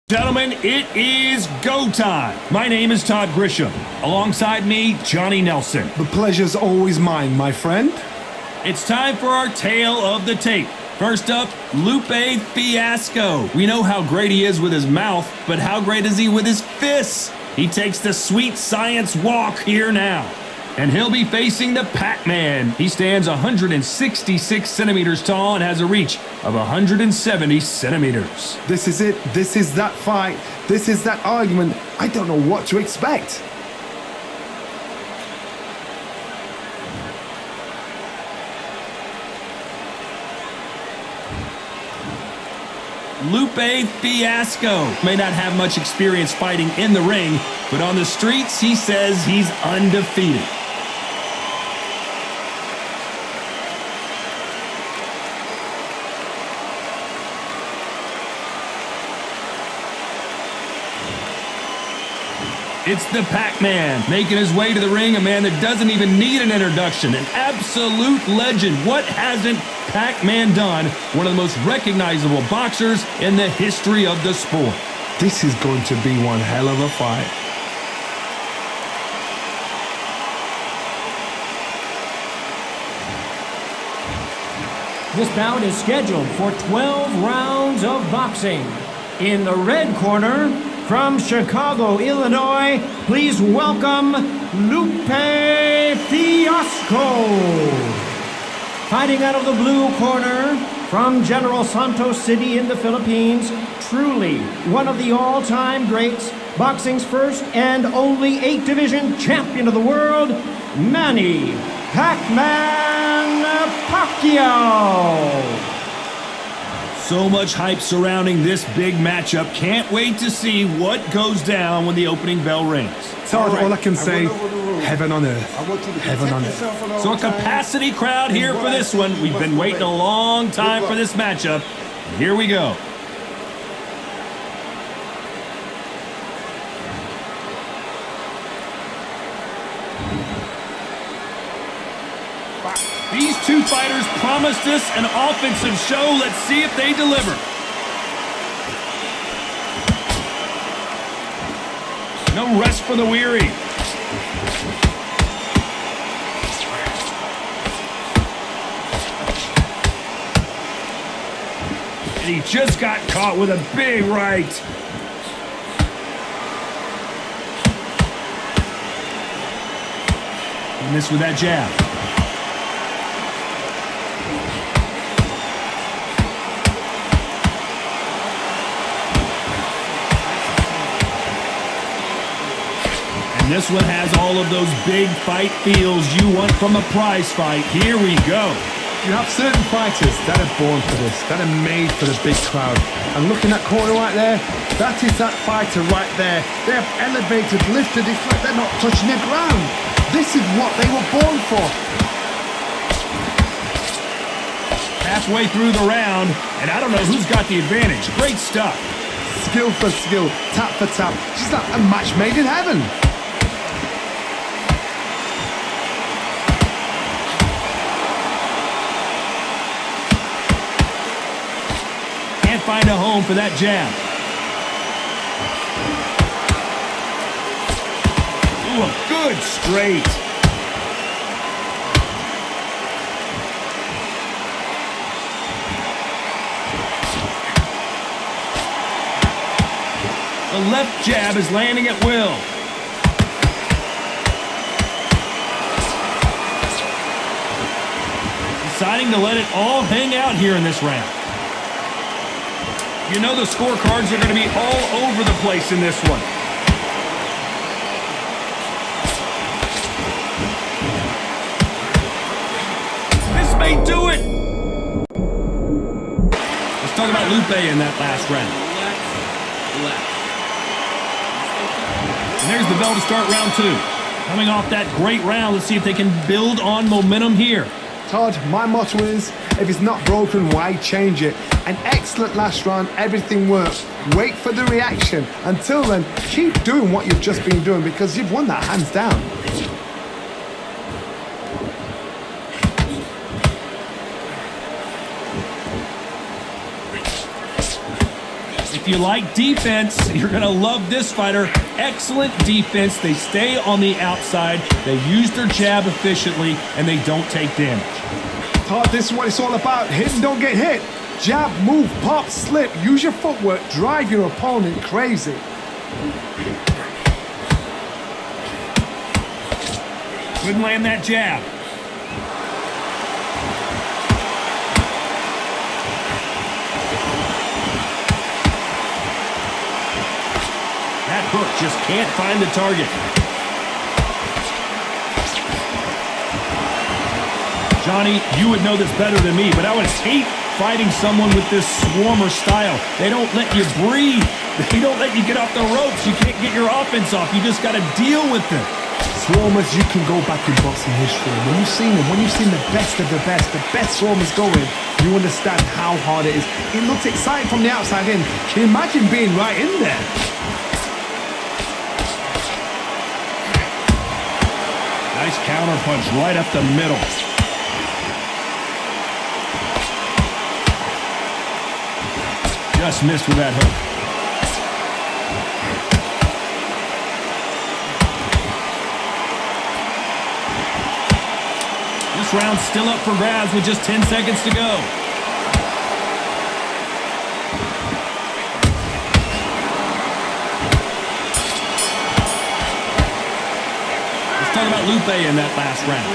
Gentlemen, it is go time. My name is Todd Grisham. Alongside me, Johnny Nelson. The pleasure's always mine, my friend. It's time for our tale of the tape. First up, Lupe Fiasco. We know how great he is with his mouth, but how great is he with his fists? He takes the sweet science walk here now. And he'll be facing the Pac-Man. He stands 166 centimeters tall and has a reach of 170 centimeters. This is it. This is that fight. This is that argument. I don't know what to expect. Lupe Fiasco may not have much experience fighting in the ring, but on the streets, he says he's undefeated. It's the Pac-Man, making his way to the ring, a man that doesn't even need an introduction, an absolute legend. What hasn't Pac-Man done? One of the most recognizable boxers in the history of the sport. This is going to be one hell of a fight. This bout is scheduled for 12 rounds of boxing. In the red corner, from Chicago, Illinois, please welcome Lupe Fiasco. Fighting out of the blue corner, from General Santos City in the Philippines, truly one of the all-time greats, boxing's first and only 8-division champion of the world, Manny Pac-Man Pacquiao. So much hype surrounding this big matchup. Can't wait to see what goes down when the opening bell rings. Todd, all I can say, heaven on earth. Heaven on earth. So a capacity crowd here for this one. We've been waiting a long time for this matchup. Here we go. These two fighters promised us an offensive show. Let's see if they deliver. No rest for the weary. And he just got caught with a big right. He missed with that jab. And this one has all of those big fight feels you want from a prize fight. Here we go. You have certain fighters that are born for this, that are made for the big crowd. And look in that corner right there, that is that fighter right there. They have elevated, lifted, it's like they're not touching the ground. This is what they were born for. Halfway through the round, and I don't know who's got the advantage. Great stuff. Skill for skill, tap for tap. Just like a match made in heaven. Can't find a home for that jab. Ooh, a good straight. The left jab is landing at will. Deciding to let it all hang out here in this round. You know the scorecards are going to be all over the place in this one. This may do it. Let's talk about Lupe in that last round. And there's the bell to start round two. Coming off that great round, let's see if they can build on momentum here. Todd, my motto is, if it's not broken, why change it? An excellent last round, everything works. Wait for the reaction. Until then, keep doing what you've just been doing because you've won that hands down. If you like defense, you're going to love this fighter. Excellent defense. They stay on the outside. They use their jab efficiently, and they don't take damage. Todd, this is what it's all about. Hit and don't get hit. Jab, move, pop, slip. Use your footwork. Drive your opponent crazy. Couldn't land that jab. That hook just can't find the target. Johnny, you would know this better than me, but I would hate fighting someone with this swarmer style. They don't let you breathe. They don't let you get off the ropes. You can't get your offense off. You just got to deal with them. Swarmers, you can go back in boxing history. When you've seen the best of the best swarmers going, you understand how hard it is. It looks exciting from the outside in. Can you imagine being right in there? Nice counter punch right up the middle. Just missed with that hook. This round's still up for grabs with just 10 seconds to go. Let's talk about Lupe in that last round.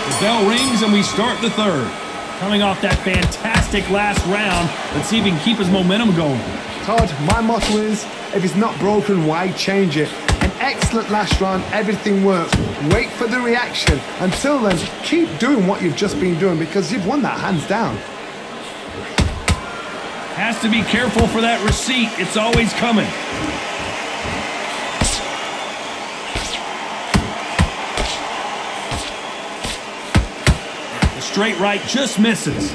The bell rings and we start the third. Coming off that fantastic last round, let's see if he can keep his momentum going. Todd, my motto is, if it's not broken, why change it? An excellent last round, everything works. Wait for the reaction. Until then, keep doing what you've just been doing because you've won that hands down. Has to be careful for that receipt. It's always coming. The straight right just misses.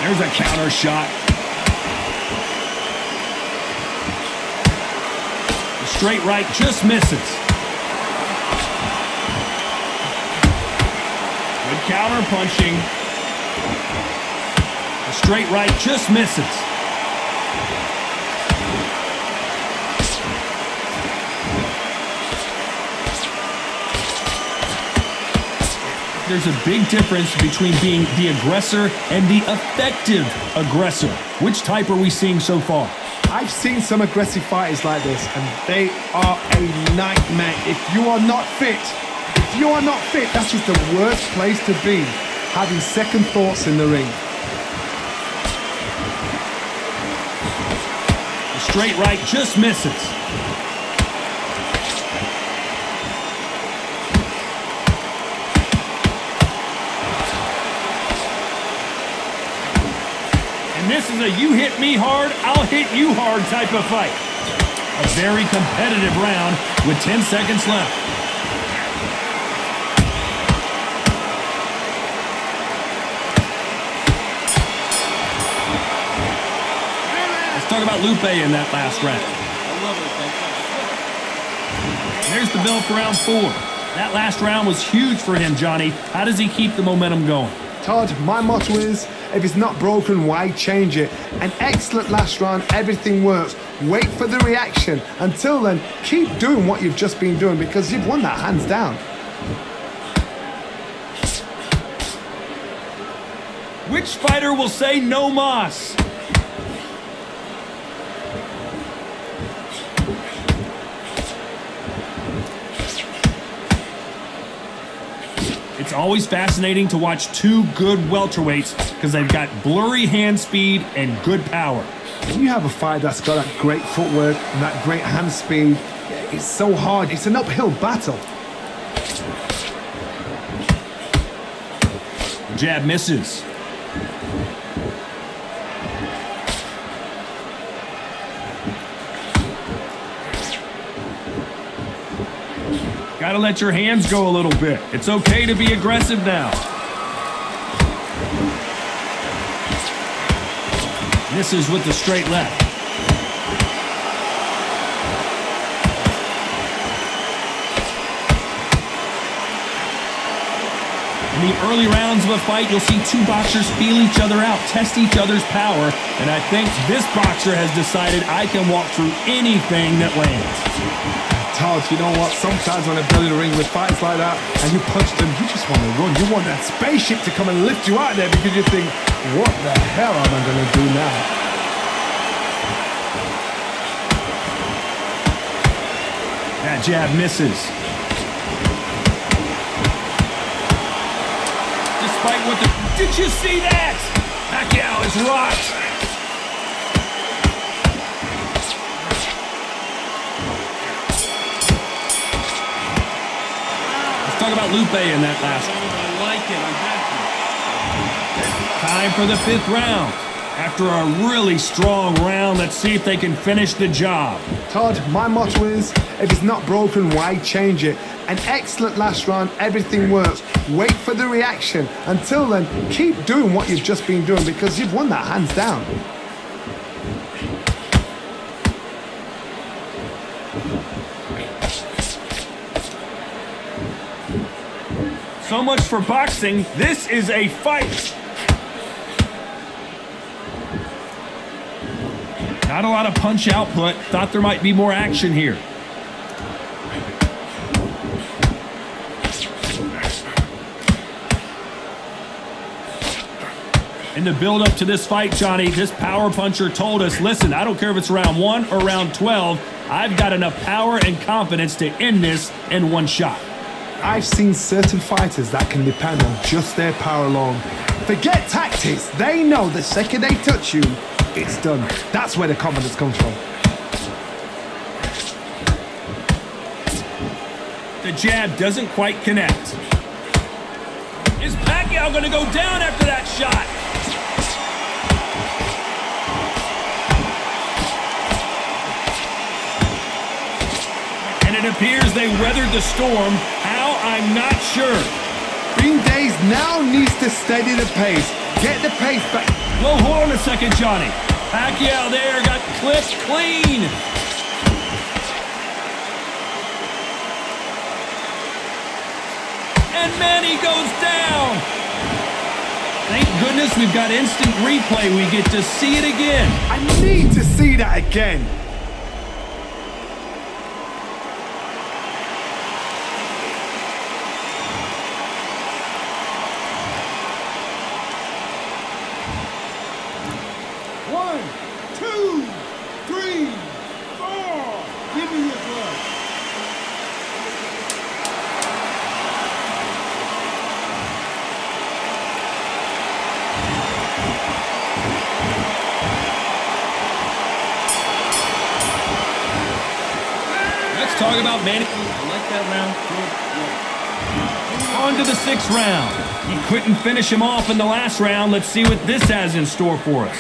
There's a counter shot. The straight right just misses. Good counter punching. The straight right just misses. There's a big difference between being the aggressor and the effective aggressor. Which type are we seeing so far? I've seen some aggressive fighters like this, and they are a nightmare. If you are not fit, that is the worst place to be, having second thoughts in the ring. The straight right just misses. And this is a you hit me hard, I'll hit you hard type of fight. A very competitive round with 10 seconds left. Let's talk about Lupe in that last round. There's the bell for round 4. That last round was huge for him, Johnny. How does he keep the momentum going? Todd, my motto is, if it's not broken, why change it? An excellent last round, everything works. Wait for the reaction. Until then, keep doing what you've just been doing because you've won that hands down. Which fighter will say no mas? It's always fascinating to watch two good welterweights because they've got blurry hand speed and good power. When you have a fighter that's got that great footwork and that great hand speed, it's so hard. It's an uphill battle. Jab misses. Gotta let your hands go a little bit. It's okay to be aggressive now. Misses with the straight left. In the early rounds of a fight, you'll see two boxers feel each other out, test each other's power, and I think this boxer has decided I can walk through anything that lands. Todd, you know what? Sometimes when I build a ring with fights like that and you punch them, you just want to run. You want that spaceship to come and lift you out there because you think, what the hell am I going to do now? That jab misses. Despite what the... Did you see that? Pacquiao is rocked. Let's talk about Lupe in that last one. I like it. I'm happy. Time for the 5th round. After a really strong round, let's see if they can finish the job. Todd, my motto is, if it's not broken, why change it? An excellent last round, everything works. Wait for the reaction. Until then, keep doing what you've just been doing because you've won that hands down. So much for boxing. This is a fight. Not a lot of punch output. Thought there might be more action here. In the build-up to this fight, Johnny, this power puncher told us, listen, I don't care if it's round 1 or round 12, I've got enough power and confidence to end this in one shot. I've seen certain fighters that can depend on just their power alone. Forget tactics. They know the second they touch you, it's done. That's where the confidence comes from. The jab doesn't quite connect. Is Pacquiao going to go down after that shot? And it appears they weathered the storm. How? I'm not sure. Green Days now needs to steady the pace. Get the pace back. Whoa, hold on a second, Johnny. Pacquiao there got clipped clean. And Manny goes down. Thank goodness we've got instant replay. We get to see it again. I need to see that again. Talk about Manny. I like that round. On to the 6th round. He couldn't finish him off in the last round. Let's see what this has in store for us.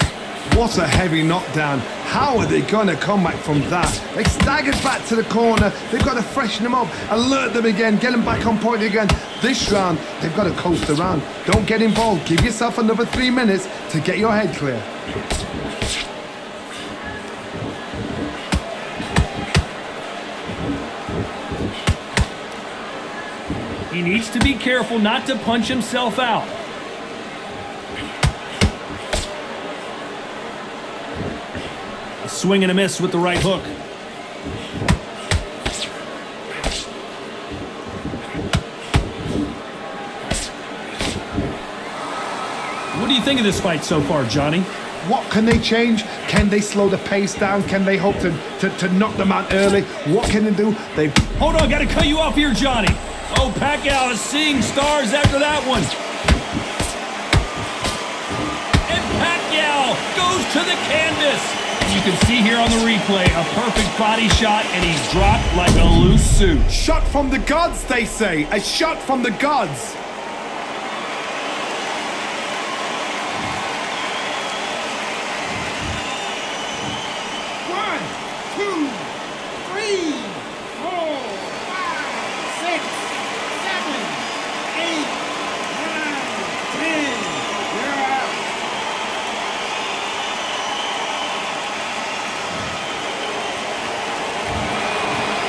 What a heavy knockdown. How are they going to come back from that? They staggered back to the corner. They've got to freshen them up, alert them again, get them back on point again. This round, they've got to coast around. Don't get involved. Give yourself another 3 minutes to get your head clear. He needs to be careful not to punch himself out. A swing and a miss with the right hook. What do you think of this fight so far, Johnny? What can they change? Can they slow the pace down? Can they hope to knock them out early? What can they do? Hold on, gotta cut you off here, Johnny. Oh, Pacquiao is seeing stars after that one. And Pacquiao goes to the canvas. You can see here on the replay, a perfect body shot, and he's dropped like a loose suit. Shot from the gods, they say. A shot from the gods.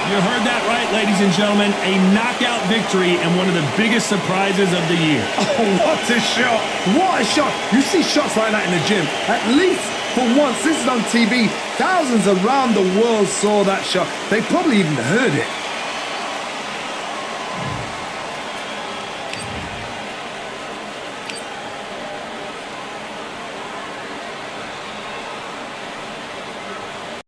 You heard that right, ladies and gentlemen. A knockout victory and one of the biggest surprises of the year. Oh, what a shot! What a shot! You see shots like that in the gym. At least for once, this is on TV. Thousands around the world saw that shot. They probably even heard it.